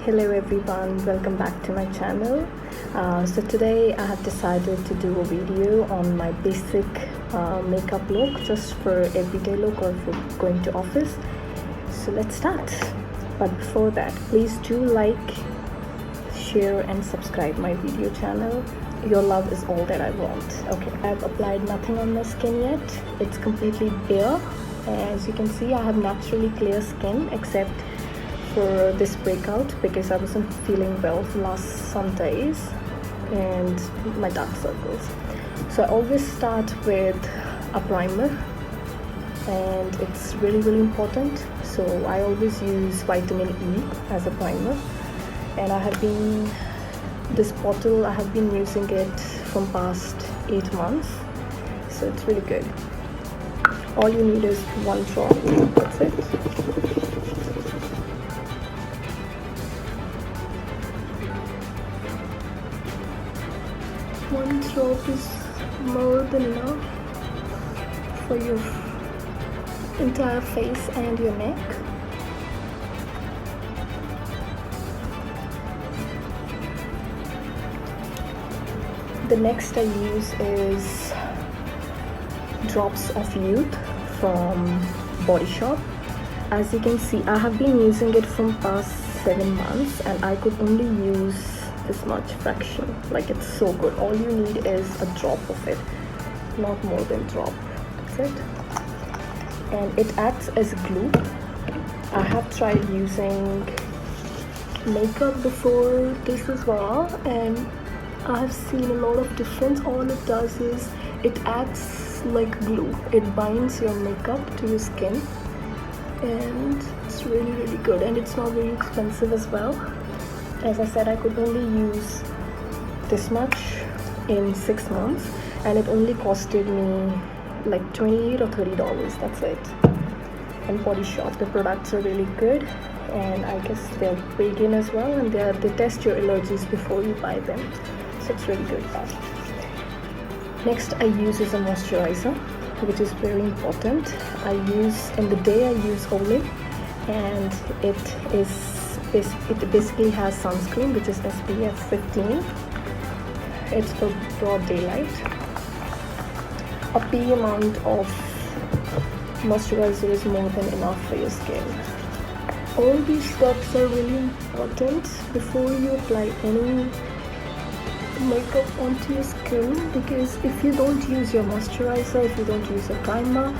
Hello everyone, welcome back to my channel. So today I have decided to do a video on my basic makeup look, just for everyday look or for going to office. So let's start. But before that, please do like, share and subscribe my video channel. Your love is all that I want. Okay, I've applied nothing on my skin yet. It's completely bare. As you can see, I have naturally clear skin except for this breakout because I wasn't feeling well for last some days and my dark circles. So I always start with a primer, and it's really important. So I always use vitamin E as a primer, and this bottle I have been using it from past 8 months, so it's really good. All you need is one drop, that's it. One drop is more than enough for your entire face and your neck. The next I use is drops of youth from Body Shop. As you can see, I have been using it from past 7 months and I could only use this much fraction. Like, it's so good. All you need is a drop of it, not more than drop. That's it. And it acts as glue. I have tried using makeup before this as well, and I have seen a lot of difference. All it does is it acts like glue. It binds your makeup to your skin, and it's really good, and it's not very expensive as well. As I said, I could only use this much in 6 months, and it only costed me like $28 or $30. That's it. And Body Shop, the products are really good, and I guess they're vegan as well, and they test your allergies before you buy them, so it's really good. Next I use is a moisturizer, which is very important. In the day I use Olay, and it basically has sunscreen, which is SPF 15. It's for broad daylight. A pea amount of moisturizer is more than enough for your skin. All these steps are really important before you apply any makeup onto your skin, because if you don't use your moisturizer, if you don't use your primer,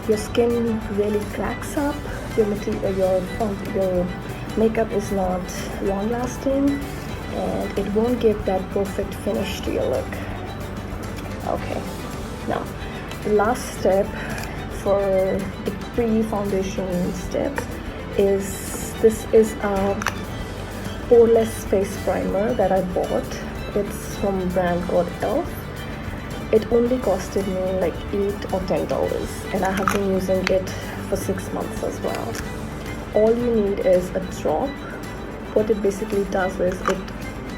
your skin really cracks up. Your makeup is not long lasting, and it won't give that perfect finish to your look. Okay, now the last step for the pre-foundation steps is a poreless face primer that I bought. It's from a brand called Elf. It only costed me like $8 or $10, and I have been using it for 6 months as well. All you need is a drop. What it basically does is it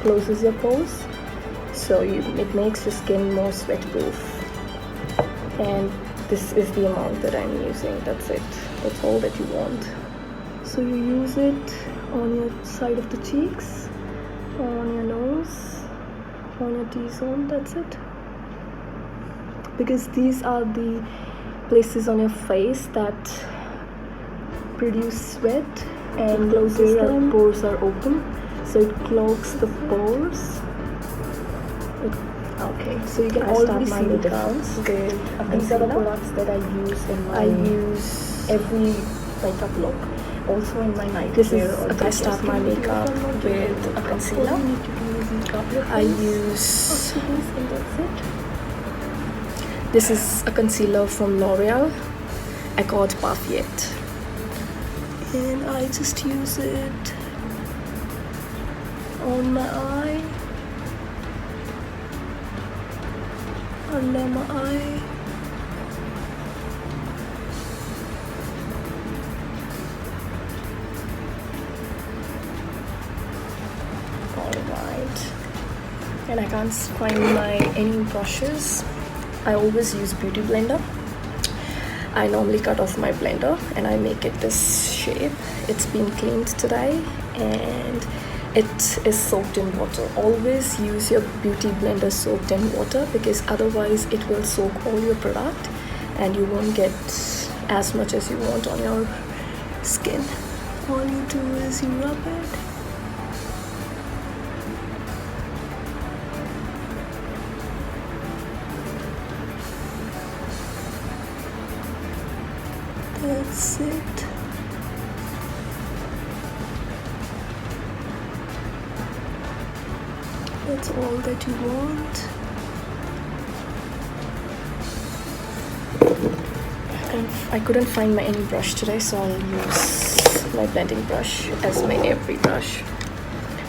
closes your pores, so it makes your skin more sweat proof. And this is the amount that I'm using. That's it. That's all that you want. So you use it on your side of the cheeks, on your nose, on your T-zone. That's it. Because these are the places on your face that produce sweat, and where your pores are open, so it clogs the pores. Okay, so you can already see the difference with these are the products that I use in my every makeup look, also in my night wear. I start my makeup with a concealer. I use this is a concealer from L'Oreal. I call it Porphiat, and I just use it on my eye, under my eye. Alright, and I can't find any brushes. I always use beauty blender. I normally cut off my blender and I make it this shape. It's been cleaned today, and it is soaked in water. Always use your beauty blender soaked in water, because otherwise it will soak all your product and you won't get as much as you want on your skin. All you do is you rub it. That's it. That's all that you want. And I couldn't find my any brush today, so I'll use my blending brush as my every brush.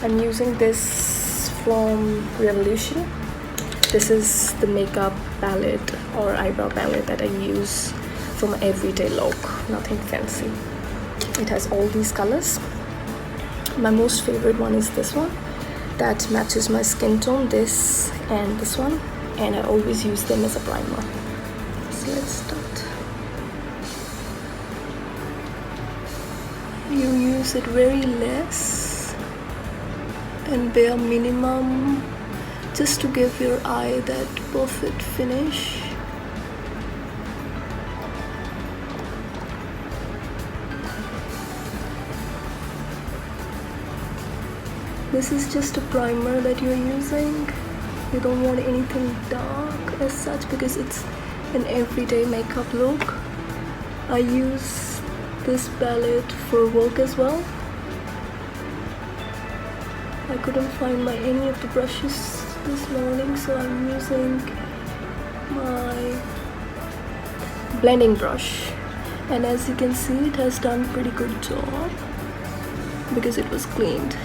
I'm using this from Revolution. This is the makeup palette or eyebrow palette that I use for my everyday look. Nothing fancy. It has all these colors. My most favorite one is this one that matches my skin tone, this and this one, and I always use them as a primer. So let's start. You use it very less and bare minimum, just to give your eye that perfect finish. This is just a primer that you're using. You don't want anything dark as such, because it's an everyday makeup look. I use this palette for work as well. I couldn't find any of the brushes this morning, so I'm using my blending brush, and as you can see, it has done pretty good job because it was cleaned.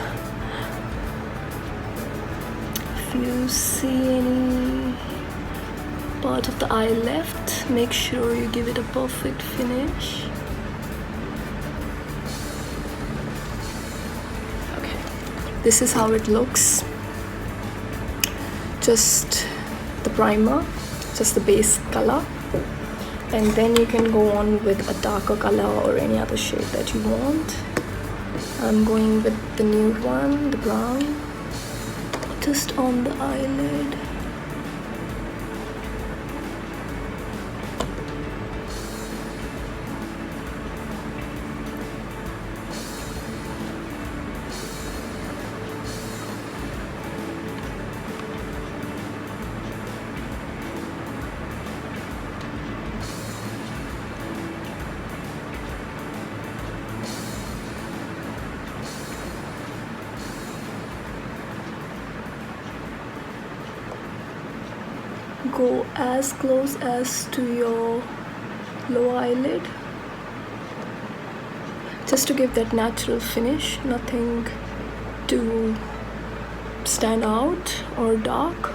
If you see any part of the eye left, make sure you give it a perfect finish. Okay, this is how it looks. Just the primer, just the base color, and then you can go on with a darker color or any other shade that you want. I'm going with the nude one, the brown, just on the eyelid. Go as close as to your lower eyelid, just to give that natural finish, nothing to stand out or dark.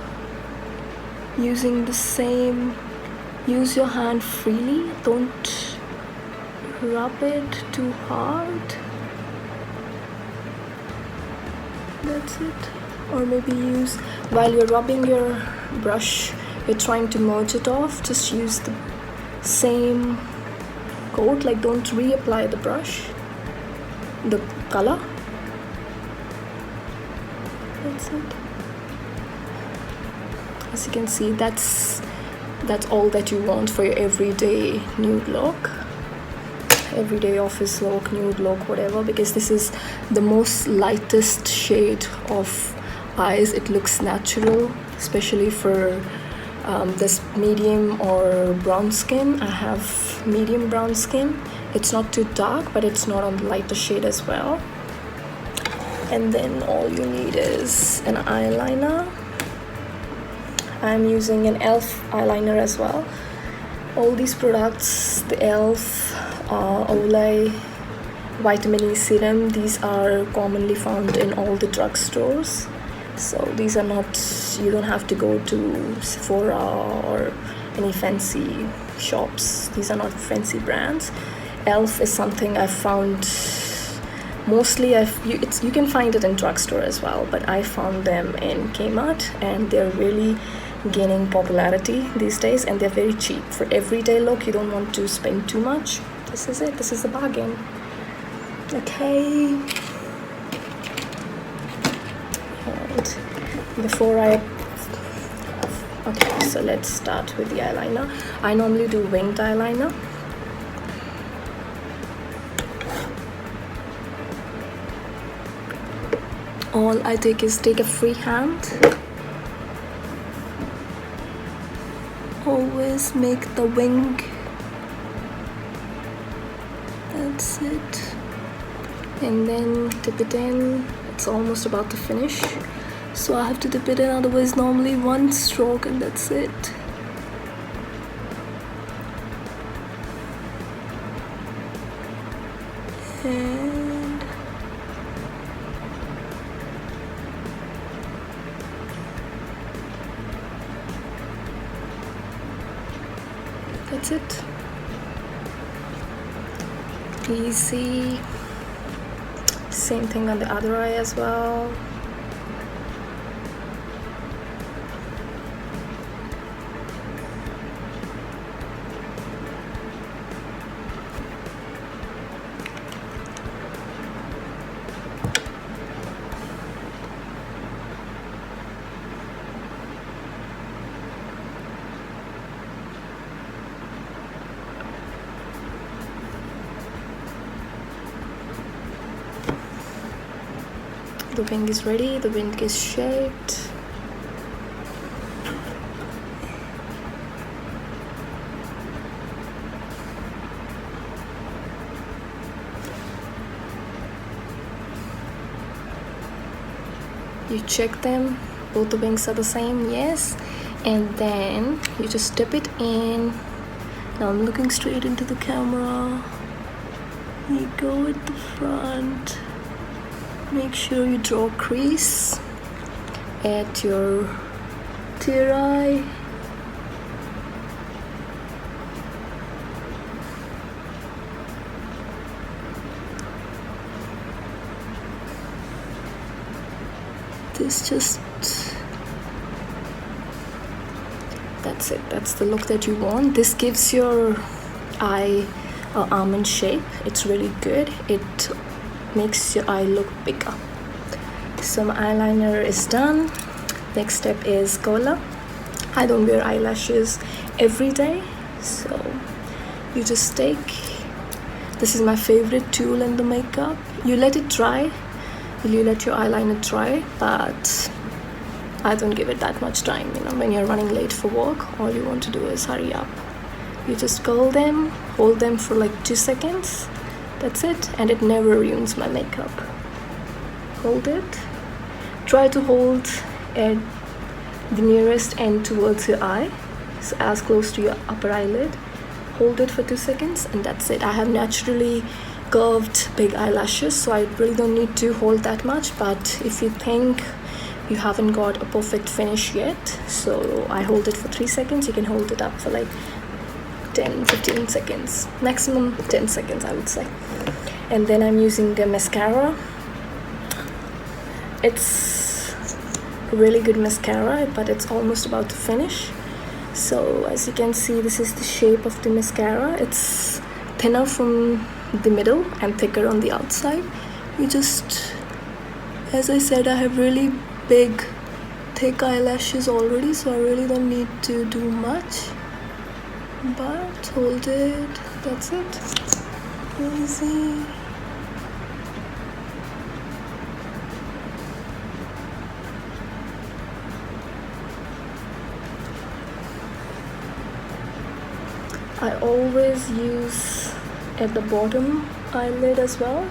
Using the same, use your hand freely, don't rub it too hard. That's it. Or maybe use, while you're rubbing your brush, you're trying to merge it off, just use the same coat, like don't reapply the brush, the color. That's it. As you can see, that's all that you want for your everyday nude look, everyday office look, nude look, whatever, because this is the most lightest shade of eyes. It looks natural, especially for this medium or brown skin. I have medium brown skin. It's not too dark, but it's not on the lighter shade as well. And then all you need is an eyeliner. I'm using an e.l.f. eyeliner as well. All these products, the e.l.f., olay, vitamin E serum, these are commonly found in all the drugstores. So these are not, you don't have to go to Sephora or any fancy shops. These are not fancy brands. e.l.f. is something I found mostly, you can find it in drugstore as well, but I found them in Kmart, and they're really gaining popularity these days, and they're very cheap. For everyday look, you don't want to spend too much. This is it, this is the bargain. Okay. And before okay, so let's start with the eyeliner. I normally do winged eyeliner. All I take is take a free hand. Always make the wing. That's it. And then dip it in. It's almost about to finish, so I have to dip it in, otherwise normally one stroke and that's it. And that's it. Easy. Same thing on the other eye as well. The wing is ready, the wing is shaped. You check them, both the wings are the same, yes. And then you just dip it in. Now I'm looking straight into the camera. You go at the front. Make sure you draw a crease at your tear eye. That's it. That's the look that you want. This gives your eye an almond shape. It's really good. It makes your eye look bigger. So my eyeliner is done. Next step is color. I don't wear eyelashes every day, so you just take, this is my favorite tool in the makeup. You let it dry, you let your eyeliner dry, but I don't give it that much time. You know, when you're running late for work, all you want to do is hurry up. You just curl them, hold them for like 2 seconds. That's it, and it never ruins my makeup. Hold it. Try to hold at the nearest end towards your eye, so as close to your upper eyelid. Hold it for 2 seconds, and that's it. I have naturally curved big eyelashes, so I really don't need to hold that much. But if you think you haven't got a perfect finish yet, so I hold it for 3 seconds, you can hold it up for like 10-15 seconds, maximum 10 seconds I would say. And then I'm using the mascara. It's a really good mascara, but it's almost about to finish. So as you can see, this is the shape of the mascara. It's thinner from the middle and thicker on the outside. You just, as I said, I have really big thick eyelashes already, so I really don't need to do much. But hold it, that's it. Easy. I always use at the bottom eyelid as well.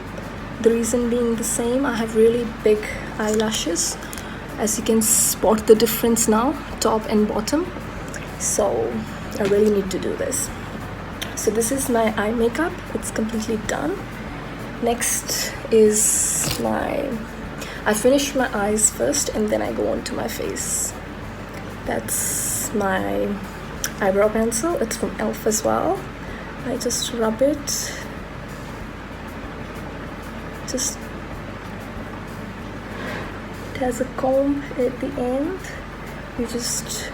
The reason being the same, I have really big eyelashes. As you can spot the difference now, top and bottom. So I really need to do this. So this is my eye makeup. It's completely done. Next is I finish my eyes first and then I go on to my face. That's my eyebrow pencil. It's from e.l.f. as well. I just rub it. It has a comb at the end. You just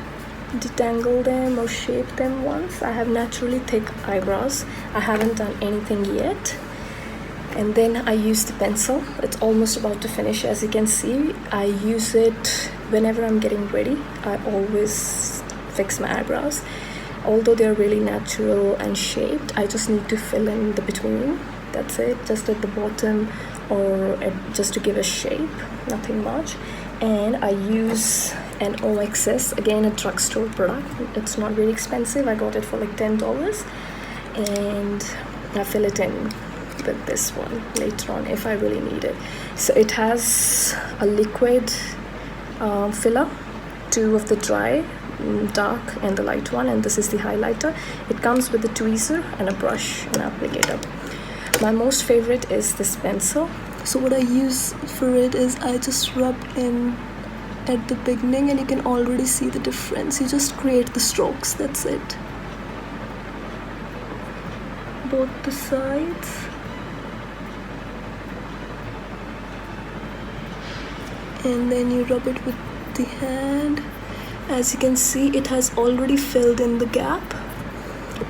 detangle them or shape them once. I have naturally thick eyebrows. I haven't done anything yet. And then I use the pencil. It's almost about to finish. As you can see, I use it whenever I'm getting ready. I always fix my eyebrows. Although they're really natural and shaped, I just need to fill in the between. That's it, just at the bottom or just to give a shape, nothing much. And I use an OXS, again a drugstore product. It's not really expensive. I got it for like $10, and I fill it in with this one later on if I really need it. So it has a liquid filler, 2 of the dry, dark and the light one, and this is the highlighter. It comes with a tweezer and a brush and applicator. My most favorite is this pencil. So what I use for it is I just rub in at the beginning, and you can already see the difference. You just create the strokes, that's it. Both the sides. And then you rub it with the hand. As you can see, it has already filled in the gap,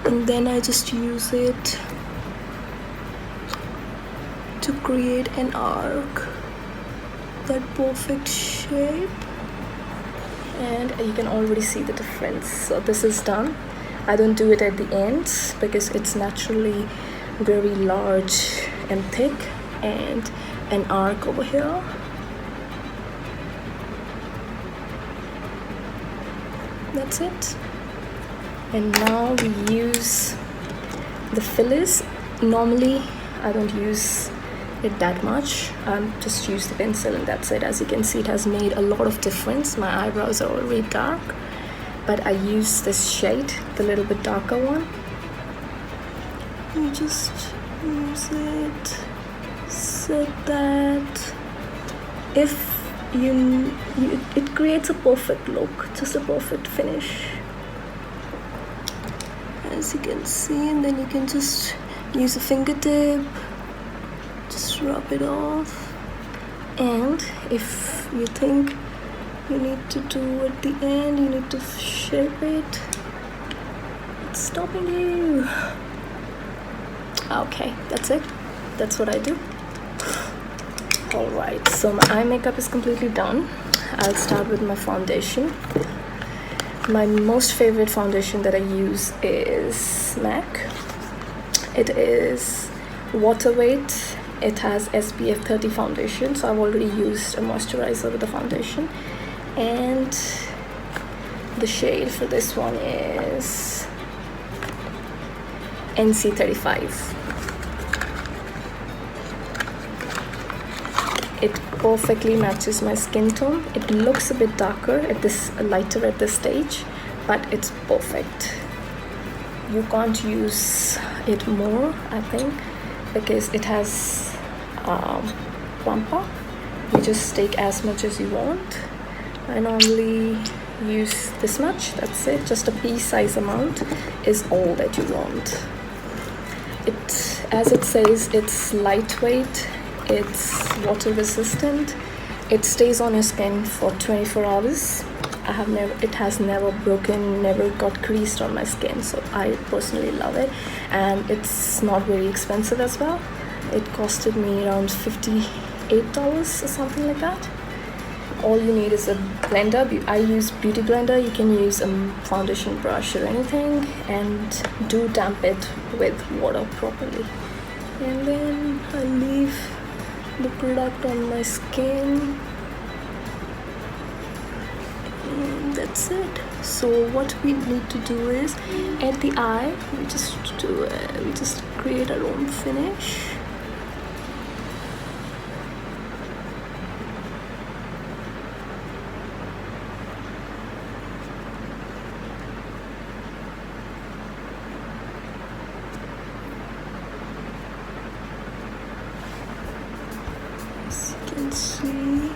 and then I just use it to create an arc, that perfect shape, and you can already see the difference. So this is done. I don't do it at the ends because it's naturally very large and thick, and an arc over here. That's it. And now we use the fillers. Normally I don't use it that much. Just use the pencil and that's it. As you can see, it has made a lot of difference. My eyebrows are already dark, but I use this shade, the little bit darker one. You just use it, set that. If it creates a perfect look, just a perfect finish, as you can see. And then you can just use a fingertip, just rub it off. And if you think you need to do at the end, you need to shape it, it's stopping you. Okay, that's it. That's what I do. Alright, so my eye makeup is completely done. I'll start with my foundation. My most favorite foundation that I use is MAC. It is waterweight. It has SPF 30 foundation, so I've already used a moisturizer with the foundation. And the shade for this one is NC35. It perfectly matches my skin tone. It looks a bit darker at this, lighter at this stage, but it's perfect. You can't use it more, I think, because it has plumper. You just take as much as you want. I normally use this much, that's it. Just a pea size amount is all that you want. It, as it says, it's lightweight. It's water resistant. It stays on your skin for 24 hours. It has never broken, never got creased on my skin, so I personally love it. And it's not very expensive as well. It costed me around $58 or something like that. All you need is a blender. I use beauty blender. You can use a foundation brush or anything, and do damp it with water properly. And then I leave the product on my skin, and that's it. So what we need to do is, at the eye, we just create our own finish. See,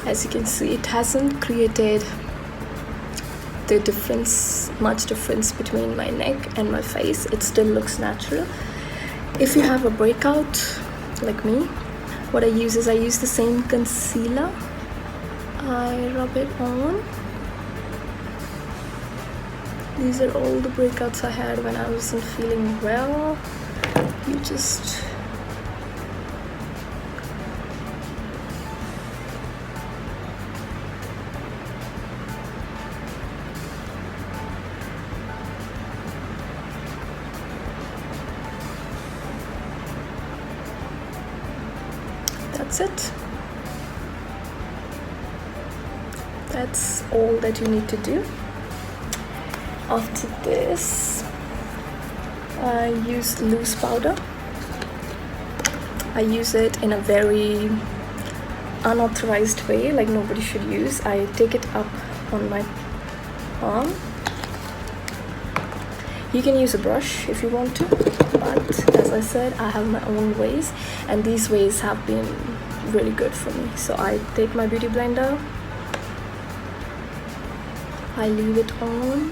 As you can see, it hasn't created the much difference between my neck and my face. It still looks natural. If you have a breakout like me, what I use is I use the same concealer. I rub it on. These are all the breakouts I had when I wasn't feeling well. You just that's it. That's all that you need to do. After this, I use loose powder. I use it in a very unauthorized way, like nobody should use. I take it up on my palm. You can use a brush if you want to, but as I said, I have my own ways, and these ways have been really good for me. So I take my beauty blender, I leave it on,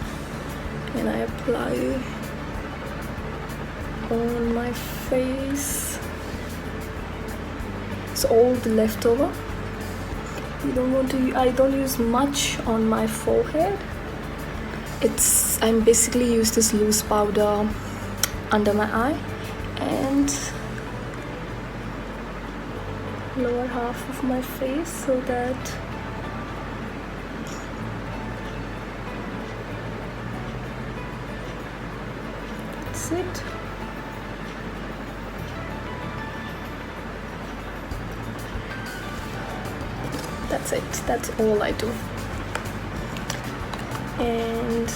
and I apply on my face. So all the leftover, you don't want to. I don't use much on my forehead. I'm basically use this loose powder under my eye and lower half of my face, so that that's it. That's it. That's all I do. And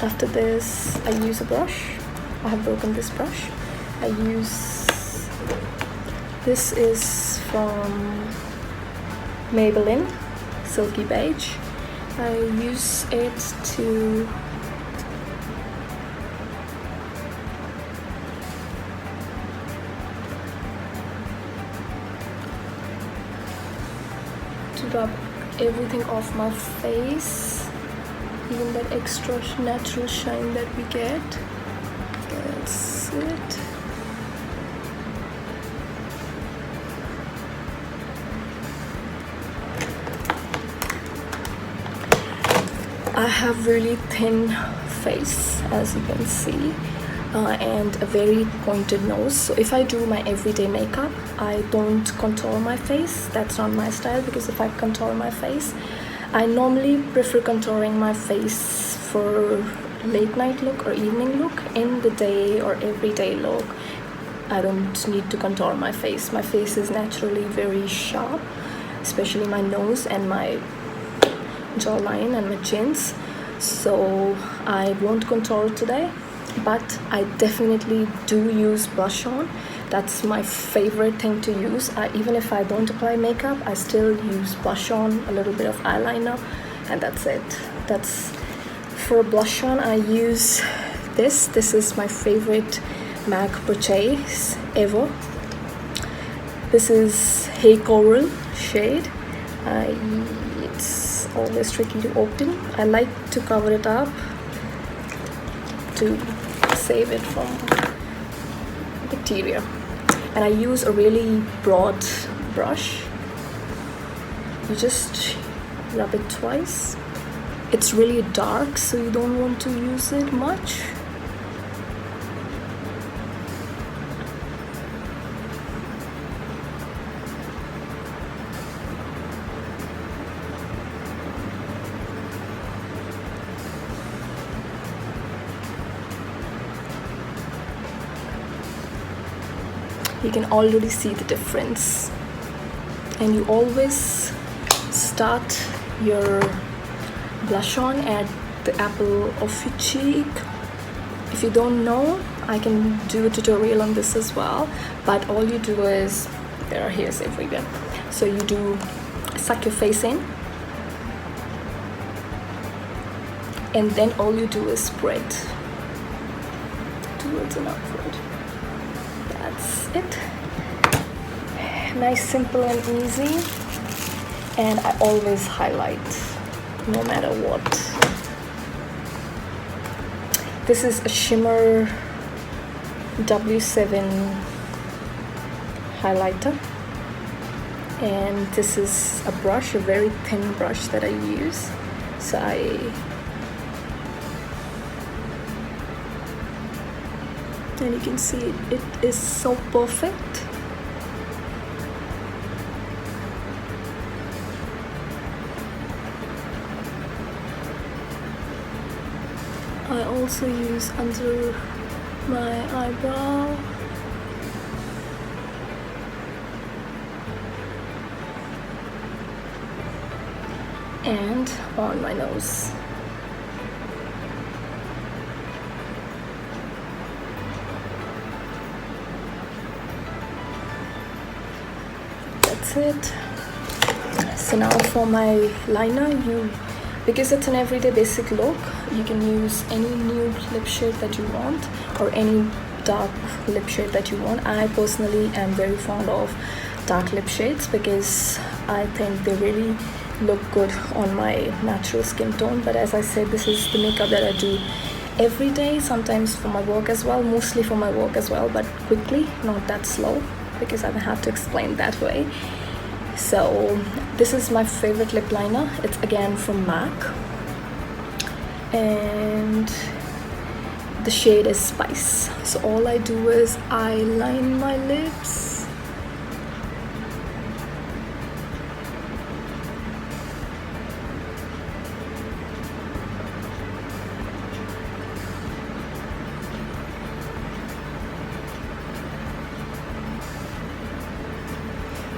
after this, I use a brush. I have broken this brush. I use, this is from Maybelline, Silky Beige. I use it to rub everything off my face, even that extra natural shine that we get. That's it. I have really thin face, as you can see, and a very pointed nose. So if I do my everyday makeup, I don't contour my face. That's not my style, because if I contour my face, I normally prefer contouring my face for late night look or evening look. In the day or everyday look, I don't need to contour my face. My face is naturally very sharp, especially my nose and my jawline and my chins. So I won't contour today, but I definitely do use blush on. That's my favorite thing to use. Even if I don't apply makeup, I still use blush on, a little bit of eyeliner, and that's it. That's for blush on. I use this. This is my favorite MAC purchase ever. This is Hey Coral shade. It's always tricky to open. I like to cover it up to save it from bacteria. And I use a really broad brush. You just rub it twice. It's really dark, so you don't want to use it much. You can already see the difference. And you always start your blush on at the apple of your cheek. If you don't know, I can do a tutorial on this as well, but all you do is, there are hairs everywhere, so you do suck your face in, and then all you do is spread towards and upward. That's it. Nice, simple and easy. and I always highlight no matter what. This is a shimmer W7 highlighter, and this is a brush, a very thin brush that I use. So and you can see it is so perfect. I also use under my eyebrow. And on my nose. That's it. So now for my liner, because it's an everyday basic look, you can use any nude lip shade that you want or any dark lip shade that you want. I personally am very fond of dark lip shades because I think they really look good on my natural skin tone. But as I said, this is the makeup that I do every day, sometimes for my work as well, mostly for my work as well, but quickly, not that slow, because I have to explain that way. So this is my favorite lip liner. It's again from MAC, and the shade is Spice. So all I do is I line my lips.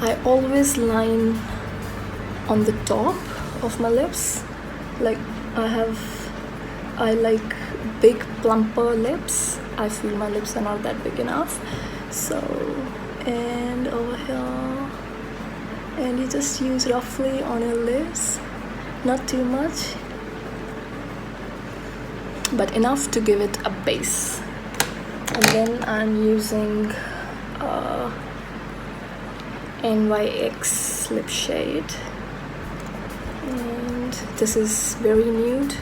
I always line on the top of my lips. Like I like big plumper lips. I feel my lips are not that big enough. So, and over here, and you just use roughly on your lips, not too much, but enough to give it a base. And then I'm using NYX lip shade, and this is very nude.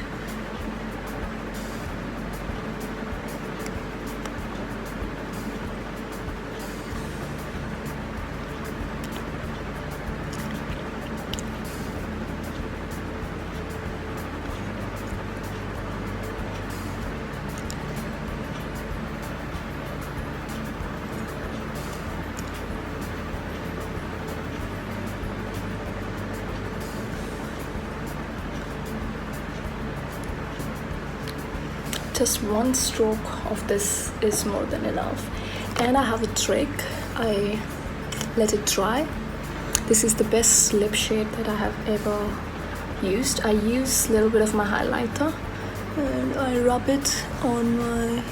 Just one stroke of this is more than enough. And I have a trick. I let it dry. This is the best lip shade that I have ever used. I use a little bit of my highlighter and I rub it on my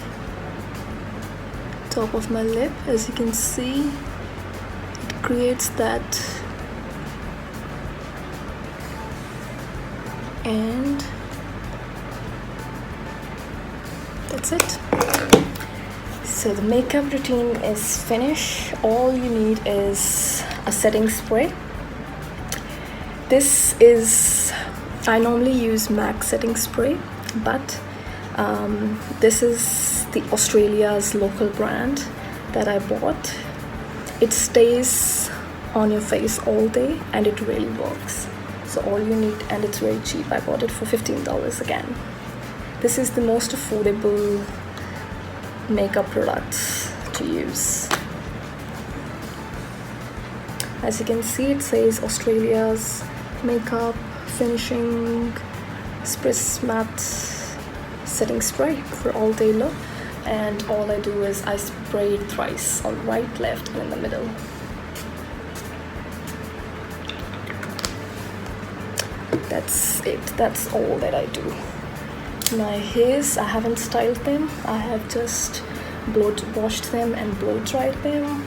top of my lip. As you can see, it creates that, and that's it. So the makeup routine is finished. All you need is a setting spray. This is, I normally use MAC setting spray, but this is the Australia's local brand that I bought. It stays on your face all day and it really works. So all you need, and it's very cheap. I bought it for $15 again. This is the most affordable makeup products to use. As you can see, it says Australia's makeup finishing spritz matte setting spray for all day look, and all I do is I spray it thrice, on right, left, and in the middle. That's it. That's all that I do. My hairs, I haven't styled them. I have just washed them and blow dried them.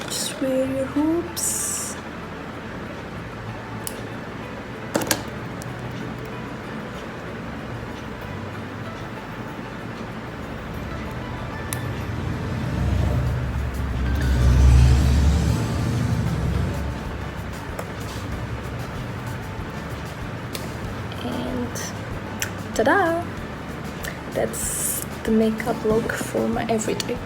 Just wear your hoops. Ta-da! That's the makeup look for my everyday.